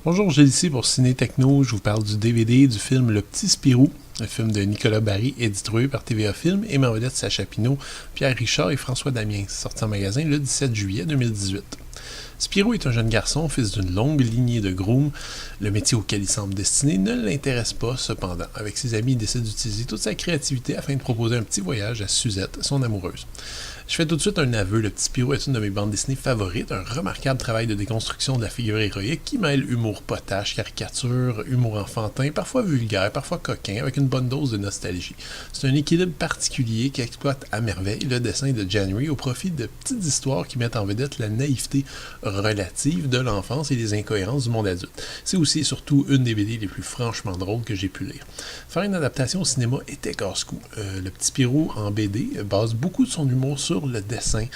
Bonjour, Gilles ici pour Ciné Techno. Je vous parle du DVD du film Le Petit Spirou, le film de Nicolas Barry, édité par TVA Film, et ma vedette Sacha Pinault, Pierre Richard et François Damiens, sorti en magasin le 17 juillet 2018. Spirou est un jeune garçon, fils d'une longue lignée de grooms. Le métier auquel il semble destiné ne l'intéresse pas, cependant. Avec ses amis, il décide d'utiliser toute sa créativité afin de proposer un petit voyage à Suzette, son amoureuse. Je fais tout de suite un aveu, Le Petit Spirou est une de mes bandes dessinées favorites, un remarquable travail de déconstruction de la figure héroïque qui mêle humour potache, caricature, humour enfantin, parfois vulgaire, parfois coquin, avec une bonne dose de nostalgie. C'est un équilibre particulier qui exploite à merveille le dessin de January au profit de petites histoires qui mettent en vedette la naïveté relative de l'enfance et les incohérences du monde adulte. C'est aussi et surtout une des BD les plus franchement drôles que j'ai pu lire. Faire une adaptation au cinéma était casse-cou. Le Petit Spirou en BD base beaucoup de son humour sur le dessin,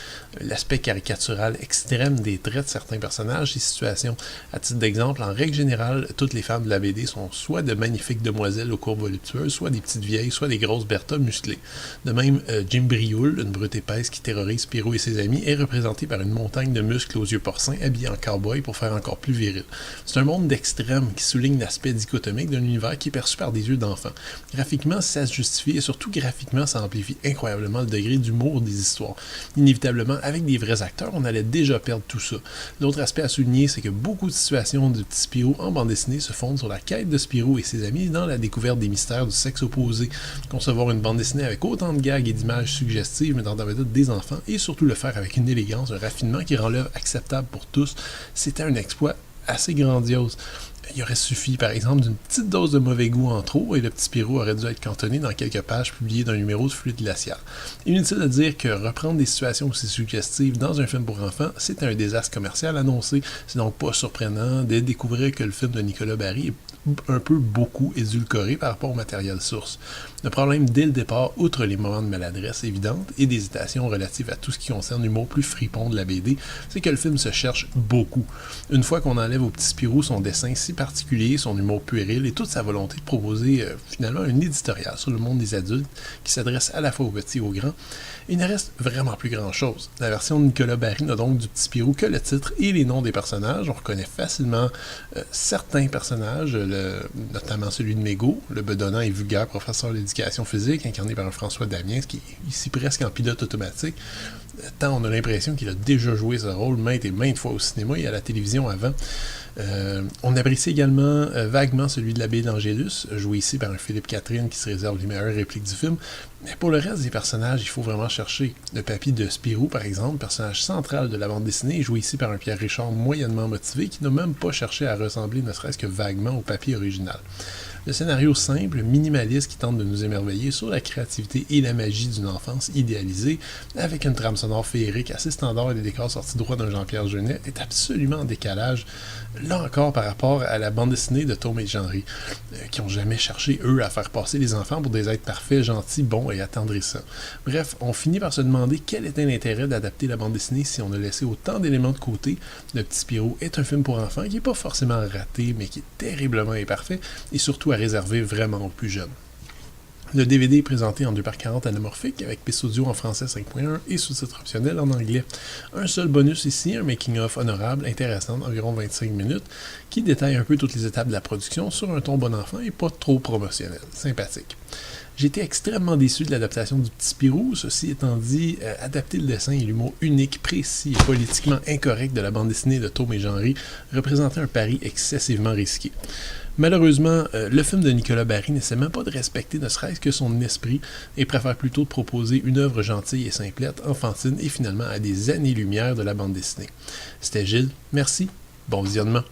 l'aspect caricatural extrême des traits de certains personnages et situations. À titre d'exemple, en règle générale, toutes les femmes de la BD sont soit de magnifiques demoiselles aux courbes voluptueuses, soit des petites vieilles, soit des grosses Bertha musclées. De même, Jim Brioul, une brute épaisse qui terrorise Spirou et ses amis, est représenté par une montagne de muscles aux yeux porcins habillés en cow-boy pour faire encore plus viril. C'est un monde d'extrême qui souligne l'aspect dichotomique d'un univers qui est perçu par des yeux d'enfant. Graphiquement, ça se justifie et surtout graphiquement, ça amplifie incroyablement le degré d'humour des histoires. Inévitablement, avec des vrais acteurs, on allait déjà perdre tout ça. L'autre aspect à souligner, c'est que beaucoup de situations du Petit Spirou en bande dessinée se fondent sur la quête de Spirou et ses amis dans la découverte des mystères du sexe opposé. Concevoir une bande dessinée avec autant de gags et d'images suggestives mettant en vedette des enfants et surtout le faire avec une élégance, un raffinement qui rend l'œuvre acceptable pour tous, c'était un exploit assez grandiose. Il aurait suffi, par exemple, d'une petite dose de mauvais goût en trop et le Petit Spirou aurait dû être cantonné dans quelques pages publiées d'un numéro de Fluide Glacial. Inutile de dire que reprendre des situations aussi suggestives dans un film pour enfants, c'est un désastre commercial annoncé. C'est donc pas surprenant de découvrir que le film de Nicolas Barry est un peu beaucoup édulcoré par rapport au matériel source. Le problème dès le départ, outre les moments de maladresse évidente et d'hésitation relatives à tout ce qui concerne l'humour plus fripon de la BD, c'est que le film se cherche beaucoup. Une fois qu'on enlève au Petit Spirou son dessin si particulier, son humour puéril et toute sa volonté de proposer finalement un éditorial sur le monde des adultes qui s'adresse à la fois aux petits et aux grands, il ne reste vraiment plus grand-chose. La version de Nicolas Barry n'a donc du Petit Spirou que le titre et les noms des personnages. On reconnaît facilement certains personnages, notamment celui de Mégo, le bedonnant et vulgaire professeur d'éducation physique, incarné par un François Damiens, qui est ici presque en pilote automatique, tant on a l'impression qu'il a déjà joué ce rôle maintes et maintes fois au cinéma et à la télévision avant. On apprécie également vaguement celui de l'abbé d'Angélus, joué ici par un Philippe Catherine qui se réserve les meilleures répliques du film. Mais pour le reste des personnages, il faut vraiment chercher. Le papy de Spirou, par exemple, personnage central de la bande dessinée, joué ici par un Pierre Richard moyennement motivé qui n'a même pas cherché à ressembler ne serait-ce que vaguement au papy original. Le scénario simple, minimaliste qui tente de nous émerveiller sur la créativité et la magie d'une enfance idéalisée, avec une trame sonore féerique assez standard et des décors sortis droit d'un Jean-Pierre Jeunet, est absolument en décalage, là encore par rapport à la bande dessinée de Tom et Jean-Ry, qui n'ont jamais cherché, eux, à faire passer les enfants pour des êtres parfaits, gentils, bons et attendrissants. Bref, on finit par se demander quel était l'intérêt d'adapter la bande dessinée si on a laissé autant d'éléments de côté. Le Petit Spirou est un film pour enfants qui n'est pas forcément raté, mais qui est terriblement imparfait, et surtout à réserver vraiment aux plus jeunes. Le DVD est présenté en 2x40 anamorphique avec piste audio en français 5.1 et sous-titres optionnels en anglais. Un seul bonus ici, un making-of honorable, intéressant d'environ 25 minutes, qui détaille un peu toutes les étapes de la production sur un ton bon enfant et pas trop promotionnel. Sympathique. J'ai été extrêmement déçu de l'adaptation du Petit Spirou, ceci étant dit, adapter le dessin et l'humour unique, précis et politiquement incorrect de la bande dessinée de Tom et Jean-Ry représentait un pari excessivement risqué. Malheureusement, le film de Nicolas Barry n'essaie même pas de respecter ne serait-ce que son esprit et préfère plutôt de proposer une œuvre gentille et simplette, enfantine et finalement à des années-lumière de la bande dessinée. C'était Gilles, merci, bon visionnement.